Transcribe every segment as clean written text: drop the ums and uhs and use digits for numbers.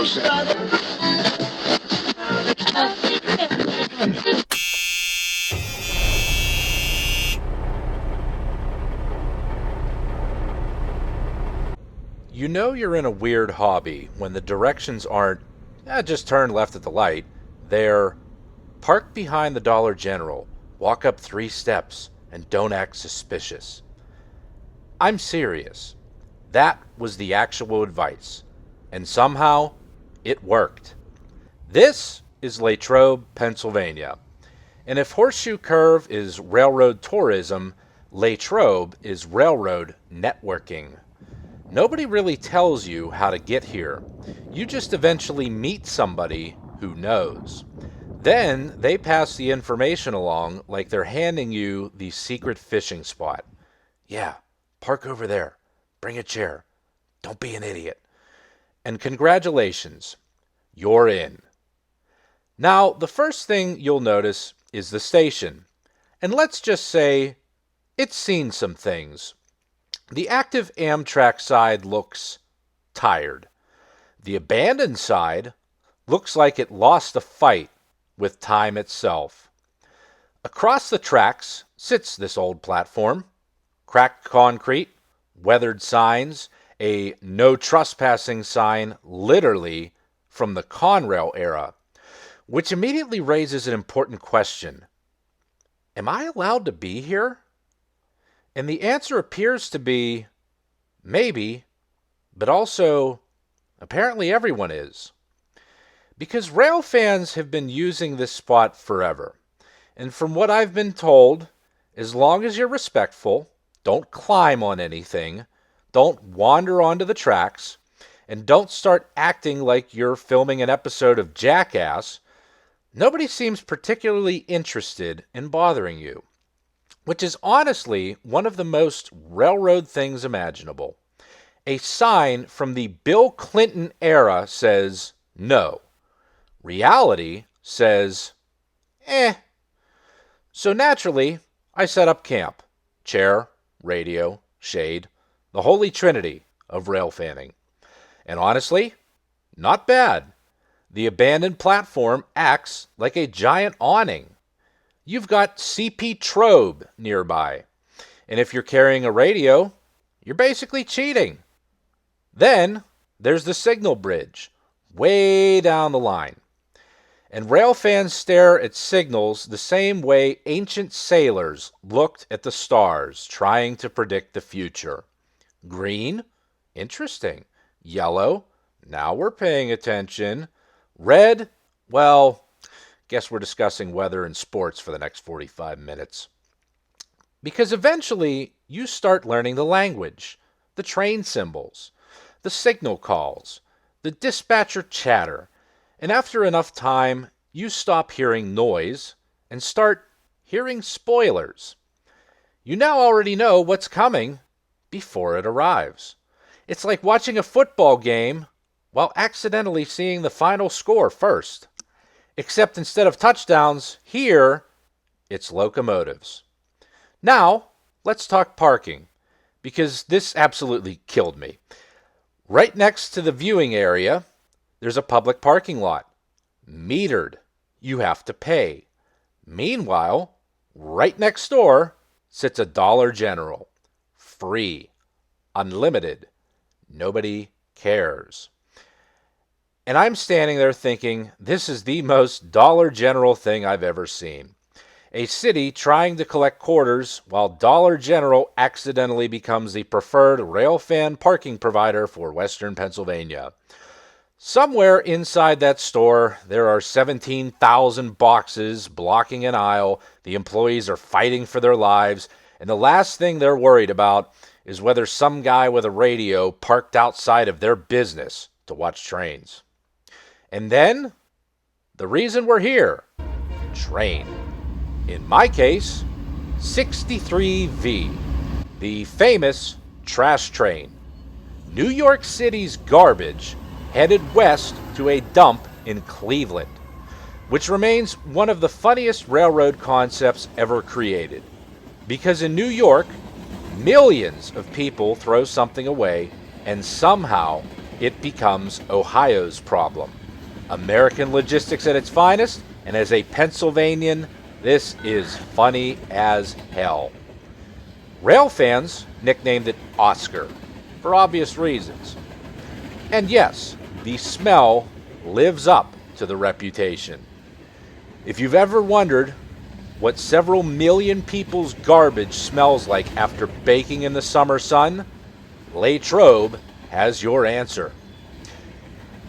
You know you're in a weird hobby when the directions aren't, just turn left at the light. They're, park behind the Dollar General, walk up 3 steps, and don't act suspicious. I'm serious. That was the actual advice. And somehow, it worked. This is Latrobe, Pennsylvania. And if Horseshoe Curve is railroad tourism, Latrobe is railroad networking. Nobody really tells you how to get here. You just eventually meet somebody who knows. Then they pass the information along like they're handing you the secret fishing spot. Yeah, park over there. Bring a chair. Don't be an idiot. And congratulations, you're in. Now, the first thing you'll notice is the station. And let's just say it's seen some things. The active Amtrak side looks tired. The abandoned side looks like it lost a fight with time itself. Across the tracks sits this old platform. Cracked concrete, weathered signs, a no trespassing sign literally from the Conrail era, which immediately raises an important question. Am I allowed to be here? And the answer appears to be maybe, but also apparently everyone is. Because rail fans have been using this spot forever. And from what I've been told, as long as you're respectful, don't climb on anything, don't wander onto the tracks, and don't start acting like you're filming an episode of Jackass, nobody seems particularly interested in bothering you. Which is honestly one of the most railroad things imaginable. A sign from the Bill Clinton era says no. Reality says, So naturally, I set up camp. Chair, radio, shade, the holy trinity of railfanning. And honestly, not bad. The abandoned platform acts like a giant awning. You've got CP TROBE nearby. And if you're carrying a radio, you're basically cheating. Then there's the signal bridge, way down the line. And rail fans stare at signals the same way ancient sailors looked at the stars, trying to predict the future. Green? Interesting. Yellow? Now we're paying attention. Red? Well, guess we're discussing weather and sports for the next 45 minutes. Because eventually, you start learning the language, the train symbols, the signal calls, the dispatcher chatter, and after enough time, you stop hearing noise and start hearing spoilers. You now already know what's coming before it arrives. It's like watching a football game while accidentally seeing the final score first. Except instead of touchdowns, here, it's locomotives. Now, let's talk parking, because this absolutely killed me. Right next to the viewing area, there's a public parking lot. Metered. You have to pay. Meanwhile, right next door sits a Dollar General. Free. Unlimited. Nobody cares. And I'm standing there thinking, this is the most Dollar General thing I've ever seen. A city trying to collect quarters while Dollar General accidentally becomes the preferred railfan parking provider for Western Pennsylvania. Somewhere inside that store, there are 17,000 boxes blocking an aisle. The employees are fighting for their lives. And the last thing they're worried about is whether some guy with a radio parked outside of their business to watch trains. And then, the reason we're here, train. In my case, 63V, the famous trash train. New York City's garbage headed west to a dump in Cleveland, which remains one of the funniest railroad concepts ever created. Because in New York, millions of people throw something away, and somehow it becomes Ohio's problem. American logistics at its finest, and as a Pennsylvanian, this is funny as hell. Rail fans nicknamed it Oscar, for obvious reasons. And yes, the smell lives up to the reputation. If you've ever wondered what several million people's garbage smells like after baking in the summer sun, Latrobe has your answer.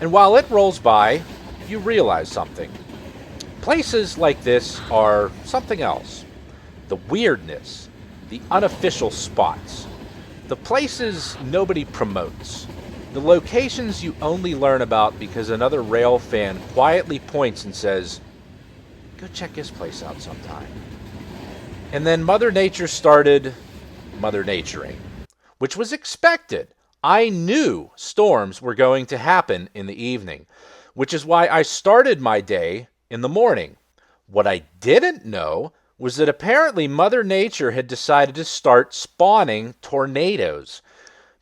And while it rolls by, you realize something. Places like this are something else. The weirdness, the unofficial spots, the places nobody promotes, the locations you only learn about because another rail fan quietly points and says, "Go check this place out sometime." And then Mother Nature started Mother Naturing, which was expected. I knew storms were going to happen in the evening, which is why I started my day in the morning. What I didn't know was that apparently Mother Nature had decided to start spawning tornadoes,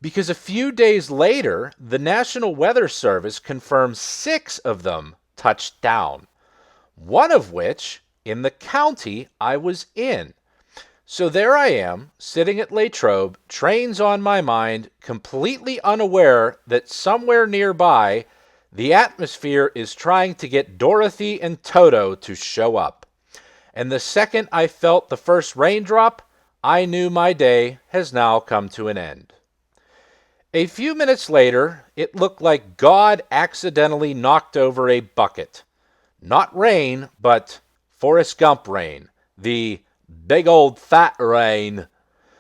because a few days later, the National Weather Service confirmed 6 of them touched down, one of which in the county I was in. So there I am, sitting at Latrobe, trains on my mind, completely unaware that somewhere nearby, the atmosphere is trying to get Dorothy and Toto to show up. And the second I felt the first raindrop, I knew my day has now come to an end. A few minutes later, it looked like God accidentally knocked over a bucket. Not rain, but Forrest Gump rain. The big old fat rain.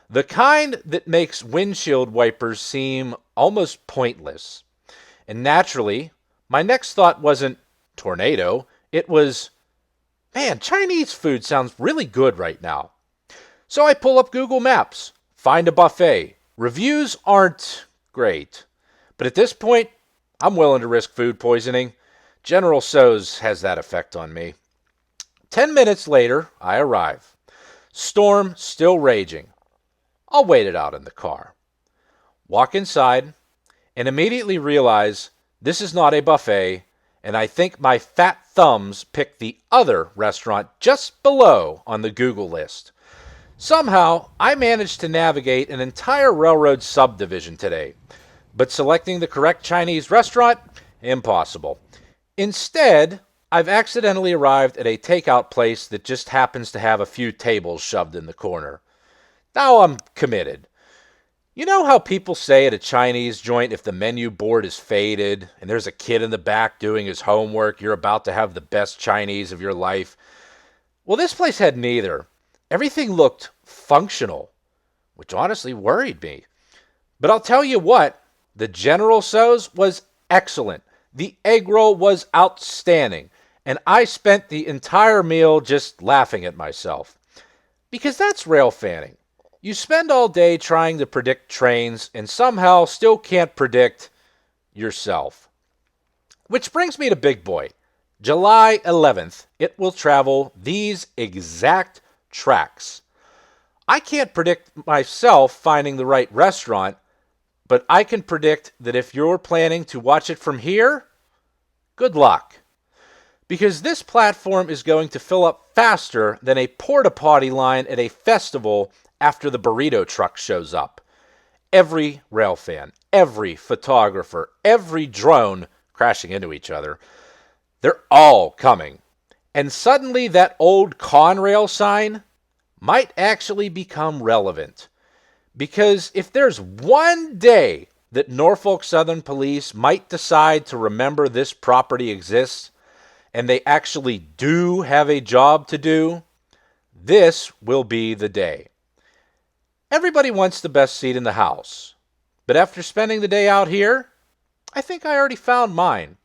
The kind that makes windshield wipers seem almost pointless. And naturally, my next thought wasn't tornado. It was, man, Chinese food sounds really good right now. So I pull up Google Maps, find a buffet. Reviews aren't great. But at this point, I'm willing to risk food poisoning. General Tso's has that effect on me. 10 minutes later, I arrive. Storm still raging. I'll wait it out in the car. Walk inside and immediately realize this is not a buffet, and I think my fat thumbs picked the other restaurant just below on the Google list. Somehow, I managed to navigate an entire railroad subdivision today, but selecting the correct Chinese restaurant, impossible. Instead, I've accidentally arrived at a takeout place that just happens to have a few tables shoved in the corner. Now I'm committed. You know how people say at a Chinese joint if the menu board is faded and there's a kid in the back doing his homework, you're about to have the best Chinese of your life? Well, this place had neither. Everything looked functional, which honestly worried me. But I'll tell you what, the General Tso's was excellent. The egg roll was outstanding. And I spent the entire meal just laughing at myself. Because that's railfanning. You spend all day trying to predict trains and somehow still can't predict yourself. Which brings me to Big Boy. July 11th, it will travel these exact tracks. I can't predict myself finding the right restaurant, but I can predict that if you're planning to watch it from here, good luck. Because this platform is going to fill up faster than a porta-potty line at a festival after the burrito truck shows up. Every railfan, every photographer, every drone crashing into each other, they're all coming. And suddenly that old Conrail sign might actually become relevant. Because if there's one day that Norfolk Southern Police might decide to remember this property exists, and they actually do have a job to do, this will be the day. Everybody wants the best seat in the house. But after spending the day out here, I think I already found mine.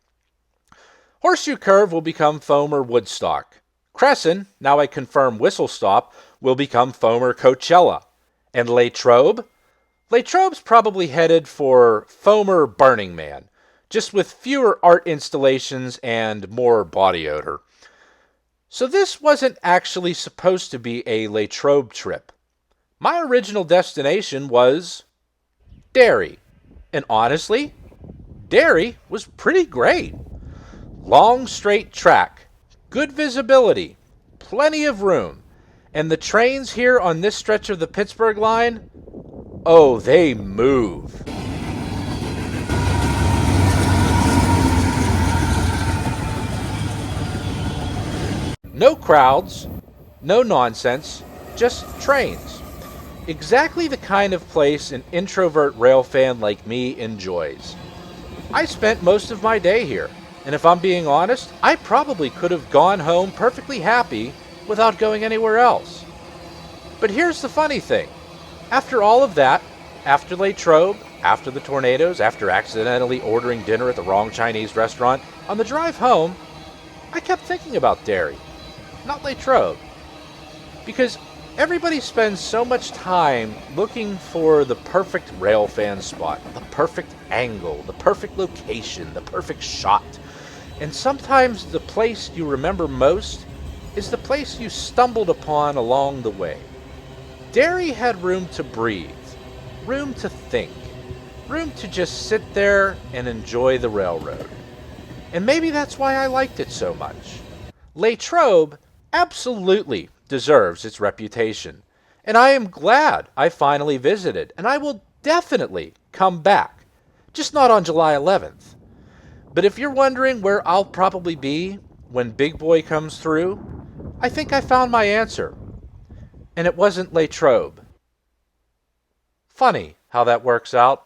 Horseshoe Curve will become Foamer Woodstock. Crescent, now I confirm Whistle Stop, will become Foamer Coachella. And Latrobe? Latrobe's probably headed for Foamer Burning Man, just with fewer art installations and more body odor. So this wasn't actually supposed to be a Latrobe trip. My original destination was Derry. And honestly, Derry was pretty great. Long straight track, good visibility, plenty of room, and the trains here on this stretch of the Pittsburgh Line, oh, they move. No crowds, no nonsense, just trains. Exactly the kind of place an introvert rail fan like me enjoys. I spent most of my day here, and if I'm being honest, I probably could have gone home perfectly happy without going anywhere else. But here's the funny thing. After all of that, after Latrobe, after the tornadoes, after accidentally ordering dinner at the wrong Chinese restaurant, on the drive home, I kept thinking about Derry, not Latrobe. Because everybody spends so much time looking for the perfect railfan spot, the perfect angle, the perfect location, the perfect shot. And sometimes the place you remember most is the place you stumbled upon along the way. Derry had room to breathe, room to think, room to just sit there and enjoy the railroad. And maybe that's why I liked it so much. Latrobe absolutely deserves its reputation, and I am glad I finally visited, and I will definitely come back, just not on July 11th. But if you're wondering where I'll probably be when Big Boy comes through, I think I found my answer, and it wasn't Latrobe. Funny how that works out.